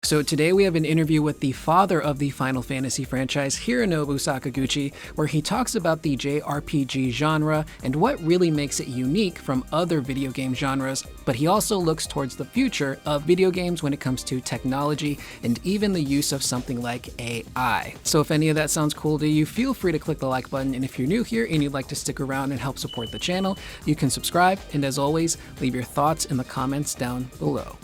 So today we have an interview with the father of the Final Fantasy franchise, Hironobu Sakaguchi, where he talks about the JRPG genre and what really makes it unique from other video game genres, but he also looks towards the future of video games when it comes to technology and even the use of something like AI. So if any of that sounds cool to you, feel free to click the like button, and if you're new here and you'd like to stick around and help support the channel, you can subscribe, and as always, leave your thoughts in the comments down below.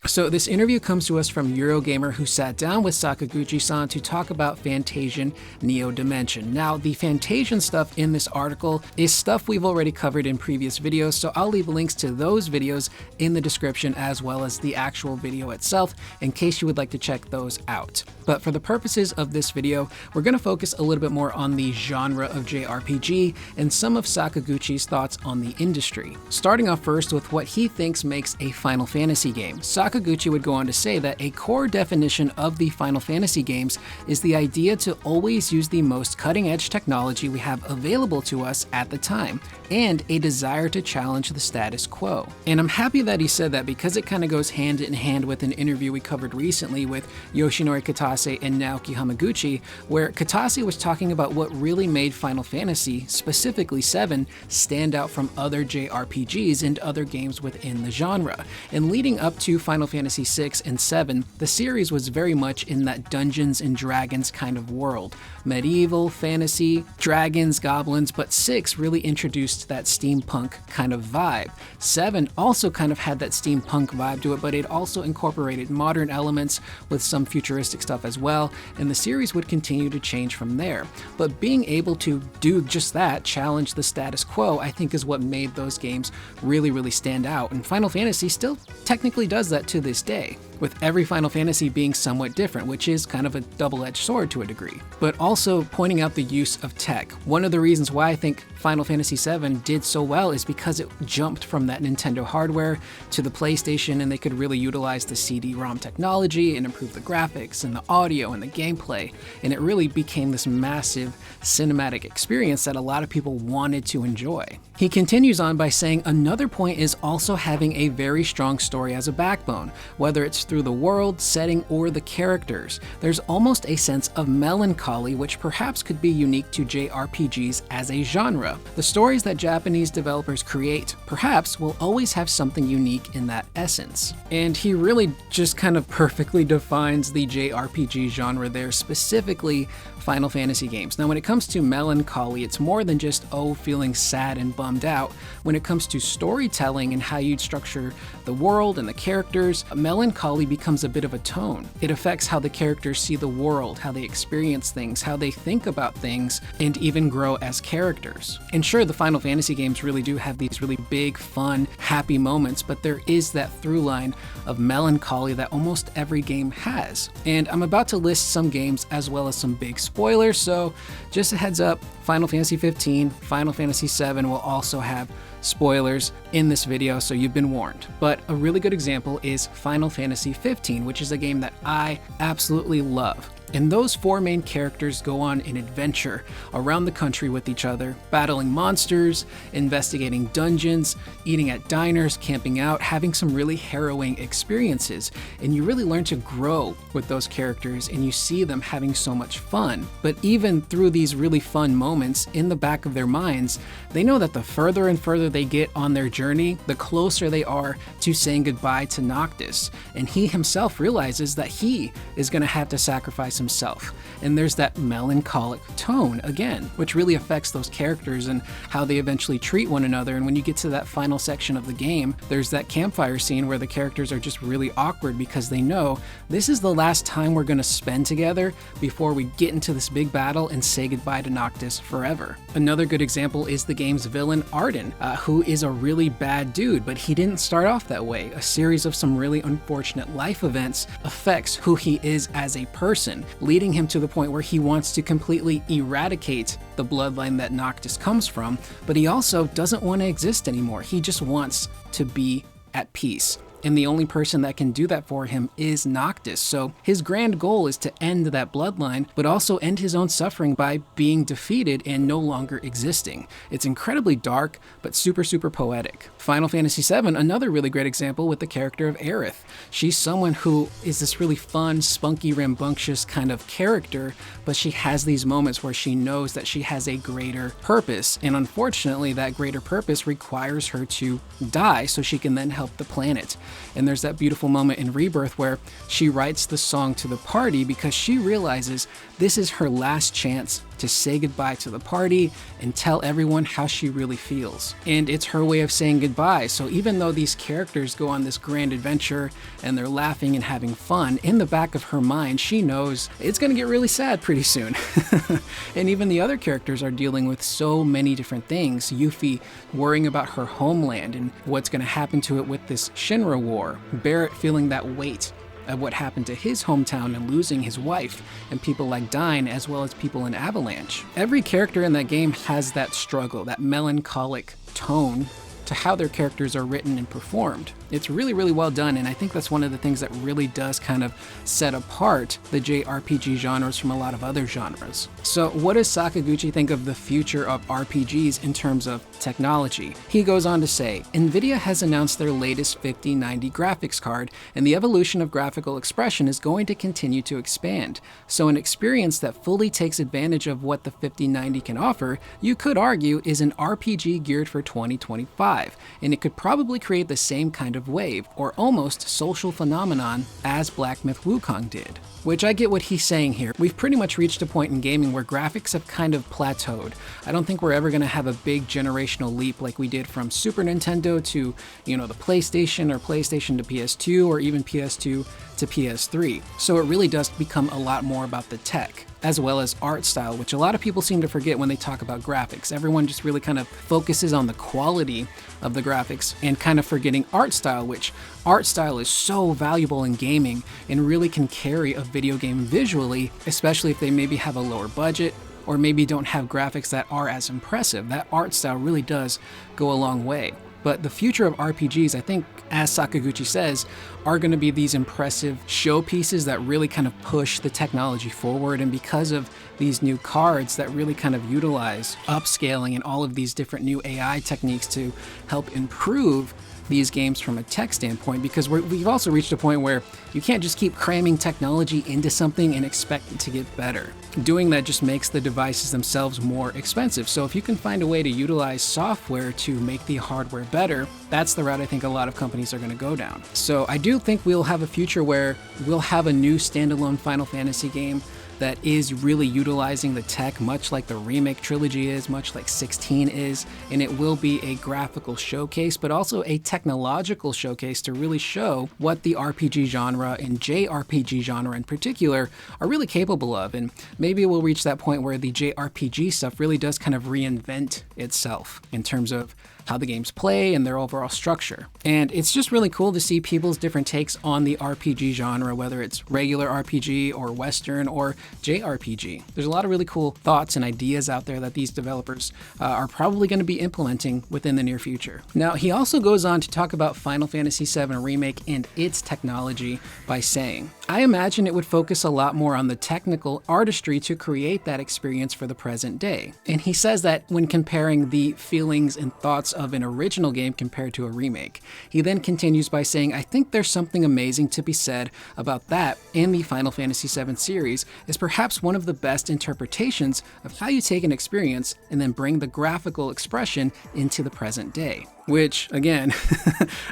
So this interview comes to us from Eurogamer, who sat down with Sakaguchi-san to talk about FANTASIAN Neo Dimension. Now, the FANTASIAN stuff in this article is stuff we've already covered in previous videos, so I'll leave links to those videos in the description as well as the actual video itself in case you would like to check those out. But for the purposes of this video, we're going to focus a little bit more on the genre of JRPG and some of Sakaguchi's thoughts on the industry. Starting off first with what he thinks makes a Final Fantasy game. Sakaguchi would go on to say that a core definition of the Final Fantasy games is the idea to always use the most cutting-edge technology we have available to us at the time, and a desire to challenge the status quo. And I'm happy that he said that because it kind of goes hand in hand with an interview we covered recently with Yoshinori Kitase and Naoki Hamaguchi, where Kitase was talking about what really made Final Fantasy, specifically VII, stand out from other JRPGs and other games within the genre. And leading up to Final Fantasy VI and VII, the series was very much in that Dungeons and Dragons kind of world. Medieval, fantasy, dragons, goblins, but VI really introduced that steampunk kind of vibe. VII also kind of had that steampunk vibe to it, but it also incorporated modern elements with some futuristic stuff as well, and the series would continue to change from there. But being able to do just that, challenge the status quo, I think is what made those games really stand out, and Final Fantasy still technically does that to this day, with every Final Fantasy being somewhat different, which is kind of a double-edged sword to a degree. But also pointing out the use of tech. One of the reasons why I think Final Fantasy VII did so well is because it jumped from that Nintendo hardware to the PlayStation, and they could really utilize the CD-ROM technology and improve the graphics and the audio and the gameplay, and it really became this massive cinematic experience that a lot of people wanted to enjoy. He continues on by saying another point is also having a very strong story as a backbone, whether it's through the world, setting, or the characters. There's almost a sense of melancholy, which perhaps could be unique to JRPGs as a genre. The stories that Japanese developers create perhaps will always have something unique in that essence. And he really just kind of perfectly defines the JRPG genre there, specifically Final Fantasy games. Now, when it comes to melancholy, it's more than just, feeling sad and bummed out. When it comes to storytelling and how you'd structure the world and the characters, melancholy becomes a bit of a tone. It affects how the characters see the world, how they experience things, how they think about things, and even grow as characters. And sure, the Final Fantasy games really do have these really big, fun, happy moments, but there is that through line of melancholy that almost every game has. And I'm about to list some games as well as some big spoilers, so just a heads up, Final Fantasy 15, Final Fantasy 7 will also have spoilers in this video, so you've been warned. But a really good example is Final Fantasy 15, which is a game that I absolutely love. And those four main characters go on an adventure around the country with each other, battling monsters, investigating dungeons, eating at diners, camping out, having some really harrowing experiences. And you really learn to grow with those characters, and you see them having so much fun. But even through these really fun moments, in the back of their minds, they know that the further and further they get on their journey, the closer they are to saying goodbye to Noctis. And he himself realizes that he is going to have to sacrifice himself. And there's that melancholic tone again, which really affects those characters and how they eventually treat one another. And when you get to that final section of the game, there's that campfire scene where the characters are just really awkward because they know this is the last time we're going to spend together before we get into this big battle and say goodbye to Noctis forever. Another good example is the game's villain Arden, who is a really bad dude, but he didn't start off that way. A series of some really unfortunate life events affects who he is as a person, leading him to the point where he wants to completely eradicate the bloodline that Noctis comes from, but he also doesn't want to exist anymore. He just wants to be at peace. and the only person that can do that for him is Noctis. So his grand goal is to end that bloodline, but also end his own suffering by being defeated and no longer existing. It's incredibly dark, but super poetic. Final Fantasy VII, another really great example with the character of Aerith. She's someone who is this really fun, spunky, rambunctious kind of character, but she has these moments where she knows that she has a greater purpose, and unfortunately that greater purpose requires her to die so she can then help the planet. And there's that beautiful moment in Rebirth where she writes the song to the party because she realizes this is her last chance to say goodbye to the party and tell everyone how she really feels. And it's her way of saying goodbye. So even though these characters go on this grand adventure and they're laughing and having fun, in the back of her mind, she knows it's gonna get really sad pretty soon. And even the other characters are dealing with so many different things. Yuffie worrying about her homeland and what's gonna happen to it with this Shinra war. Barrett feeling that weight of what happened to his hometown and losing his wife, and people like Dyne, as well as people in Avalanche. Every character in that game has that struggle, that melancholic tone to how their characters are written and performed. It's really well done, and I think that's one of the things that really does kind of set apart the JRPG genres from a lot of other genres. So what does Sakaguchi think of the future of RPGs in terms of technology? He goes on to say, NVIDIA has announced their latest 5090 graphics card, and the evolution of graphical expression is going to continue to expand. So an experience that fully takes advantage of what the 5090 can offer, you could argue, is an RPG geared for 2025, and it could probably create the same kind of wave, or almost social phenomenon, as Black Myth Wukong did. Which I get what he's saying here. We've pretty much reached a point in gaming where graphics have kind of plateaued. I don't think we're ever going to have a big generational leap like we did from Super Nintendo to, the PlayStation, or PlayStation to PS2, or even PS2 to PS3. So it really does become a lot more about the tech, as well as art style, which a lot of people seem to forget when they talk about graphics. Everyone just really kind of focuses on the quality of the graphics and kind of forgetting art style, which art style is so valuable in gaming and really can carry a video game visually, especially if they maybe have a lower budget or maybe don't have graphics that are as impressive. That art style really does go a long way. But the future of RPGs, I think, as Sakaguchi says, are going to be these impressive showpieces that really kind of push the technology forward. And because of these new cards that really kind of utilize upscaling and all of these different new AI techniques to help improve these games from a tech standpoint, because we've also reached a point where you can't just keep cramming technology into something and expect it to get better. Doing that just makes the devices themselves more expensive. So if you can find a way to utilize software to make the hardware better, that's the route I think a lot of companies are going to go down. So I do think we'll have a future where we'll have a new standalone Final Fantasy game that is really utilizing the tech, much like the Remake trilogy is, much like 16 is, and it will be a graphical showcase, but also a technological showcase to really show what the RPG genre and JRPG genre in particular are really capable of. And maybe we'll reach that point where the JRPG stuff really does kind of reinvent itself in terms of how the games play and their overall structure. And it's just really cool to see people's different takes on the RPG genre, whether it's regular RPG or Western or JRPG. There's a lot of really cool thoughts and ideas out there that these developers are probably going to be implementing within the near future. Now, he also goes on to talk about Final Fantasy VII Remake and its technology by saying, I imagine it would focus a lot more on the technical artistry to create that experience for the present day. And he says that when comparing the feelings and thoughts of an original game compared to a remake. He then continues by saying, I think there's something amazing to be said about that, and the Final Fantasy VII series is perhaps one of the best interpretations of how you take an experience and then bring the graphical expression into the present day. Which, again,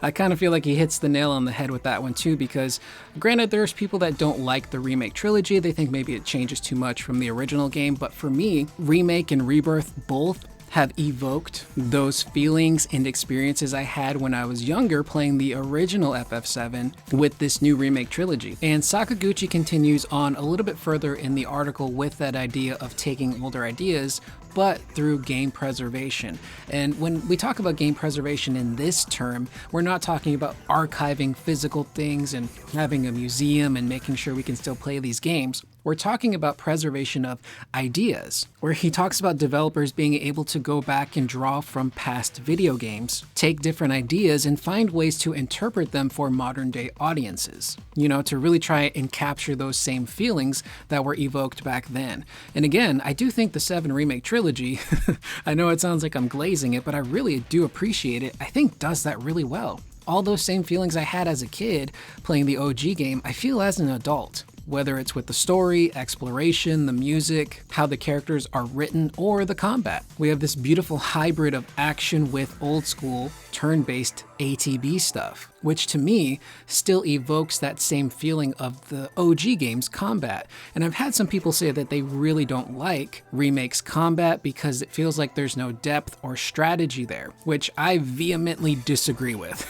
I kind of feel like he hits the nail on the head with that one too, because granted, there's people that don't like the Remake trilogy. They think maybe it changes too much from the original game, but for me, Remake and Rebirth both have evoked those feelings and experiences I had when I was younger playing the original FF7 with this new Remake trilogy. And Sakaguchi continues on a little bit further in the article with that idea of taking older ideas, but through game preservation. And when we talk about game preservation in this term, we're not talking about archiving physical things and having a museum and making sure we can still play these games. We're talking about preservation of ideas, where he talks about developers being able to go back and draw from past video games, take different ideas and find ways to interpret them for modern day audiences, to really try and capture those same feelings that were evoked back then. And again, I do think the 7 Remake trilogy, I know it sounds like I'm glazing it, but I really do appreciate it, I think does that really well. All those same feelings I had as a kid playing the OG game, I feel as an adult. Whether it's with the story, exploration, the music, how the characters are written, or the combat. We have this beautiful hybrid of action with old school, turn-based ATB stuff, which to me still evokes that same feeling of the OG game's combat. And I've had some people say that they really don't like Remake's combat because it feels like there's no depth or strategy there, which I vehemently disagree with.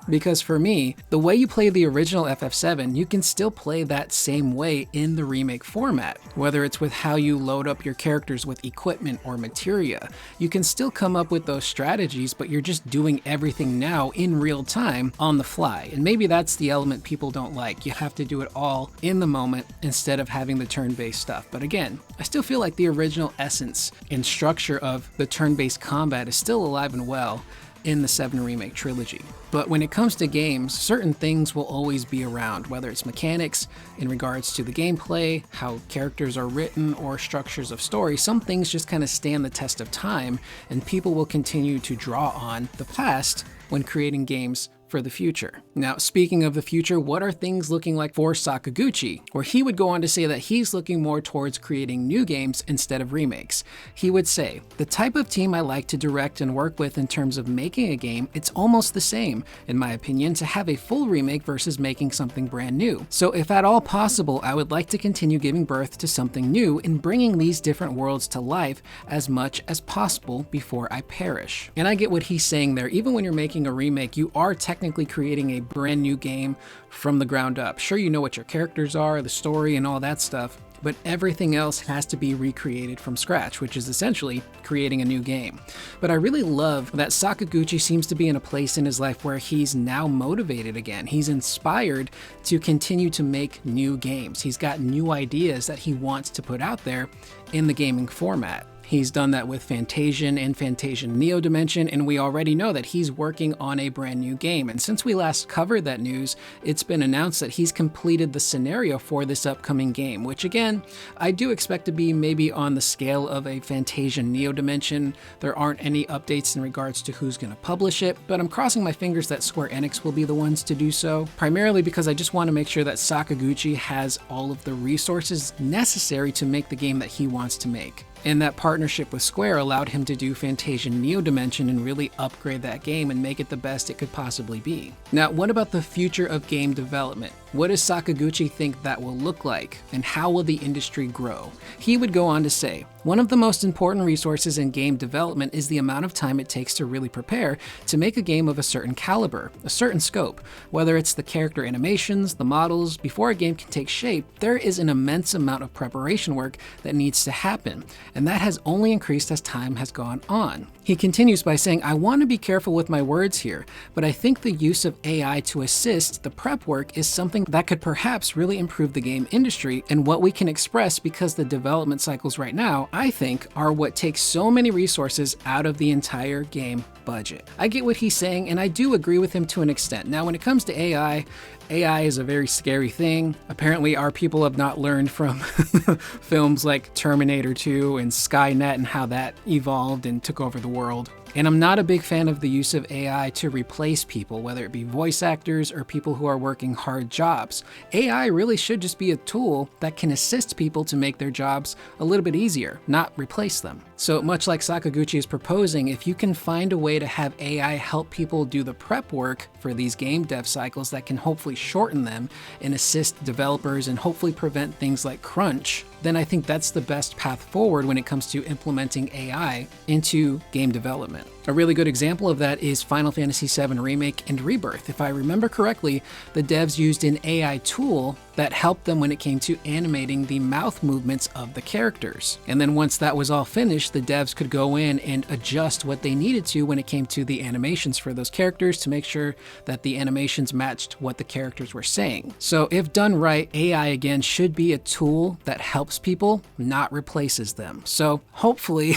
Because for me, the way you play the original FF7, you can still play that same way in the remake format. Whether it's with how you load up your characters with equipment or materia, you can still come up with those strategies, but you're just doing everything now in real time on the fly. And maybe that's the element people don't like. You have to do it all in the moment instead of having the turn-based stuff. But again, I still feel like the original essence and structure of the turn-based combat is still alive and well in the 7 Remake trilogy. But when it comes to games, certain things will always be around, whether it's mechanics in regards to the gameplay, how characters are written, or structures of story. Some things just kind of stand the test of time, and people will continue to draw on the past when creating games for the future. Now, speaking of the future, what are things looking like for Sakaguchi? Where he would go on to say that he's looking more towards creating new games instead of remakes. He would say, the type of team I like to direct and work with in terms of making a game, it's almost the same, in my opinion, to have a full remake versus making something brand new. So if at all possible, I would like to continue giving birth to something new and bringing these different worlds to life as much as possible before I perish. And I get what he's saying there. Even when you're making a remake, you are technically creating a brand new game from the ground up. Sure, you know what your characters are, the story, and all that stuff, but everything else has to be recreated from scratch, which is essentially creating a new game. But I really love that Sakaguchi seems to be in a place in his life where he's now motivated again. He's inspired to continue to make new games. He's got new ideas that he wants to put out there in the gaming format. He's done that with FANTASIAN and FANTASIAN Neo Dimension, and we already know that he's working on a brand new game. And since we last covered that news, it's been announced that he's completed the scenario for this upcoming game, which again, I do expect to be maybe on the scale of a FANTASIAN Neo Dimension. There aren't any updates in regards to who's going to publish it, but I'm crossing my fingers that Square Enix will be the ones to do so, primarily because I just want to make sure that Sakaguchi has all of the resources necessary to make the game that he wants to make. And that partnership with Square allowed him to do FANTASIAN Neo Dimension and really upgrade that game and make it the best it could possibly be. Now, what about the future of game development? What does Sakaguchi think that will look like, and how will the industry grow? He would go on to say, one of the most important resources in game development is the amount of time it takes to really prepare to make a game of a certain caliber, a certain scope. Whether it's the character animations, the models, before a game can take shape, there is an immense amount of preparation work that needs to happen, and that has only increased as time has gone on. He continues by saying, I want to be careful with my words here, but I think the use of AI to assist the prep work is something that could perhaps really improve the game industry and what we can express, because the development cycles right now, I think, are what takes so many resources out of the entire game budget. I get what he's saying, and I do agree with him to an extent. Now, when it comes to AI is a very scary thing. Apparently, our people have not learned from films like Terminator 2 and Skynet and how that evolved and took over the world. And I'm not a big fan of the use of AI to replace people, whether it be voice actors or people who are working hard jobs. AI really should just be a tool that can assist people to make their jobs a little bit easier, not replace them. So much like Sakaguchi is proposing, if you can find a way to have AI help people do the prep work for these game dev cycles that can hopefully shorten them and assist developers and hopefully prevent things like crunch, then I think that's the best path forward when it comes to implementing AI into game development. A really good example of that is Final Fantasy VII Remake and Rebirth. If I remember correctly, the devs used an AI tool that helped them when it came to animating the mouth movements of the characters. And then once that was all finished, the devs could go in and adjust what they needed to when it came to the animations for those characters to make sure that the animations matched what the characters were saying. So if done right, AI again should be a tool that helps people, not replaces them. So hopefully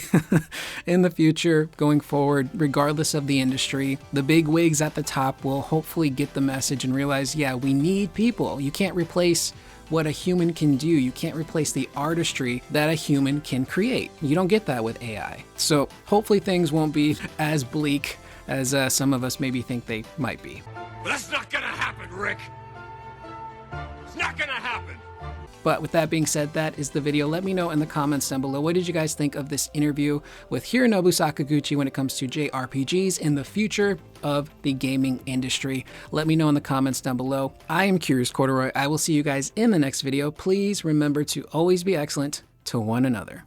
in the future, going forward, regardless of the industry, the big wigs at the top will hopefully get the message and realize, yeah, we need people. You can't replace what a human can do. You can't replace the artistry that a human can create. You don't get that with AI. So hopefully things won't be as bleak as some of us maybe think they might be. But that's not gonna happen, Rick. It's not gonna happen. But with that being said, that is the video. Let me know in the comments down below, what did you guys think of this interview with Hironobu Sakaguchi when it comes to JRPGs in the future of the gaming industry? Let me know in the comments down below. I am Curious Corduroy. I will see you guys in the next video. Please remember to always be excellent to one another.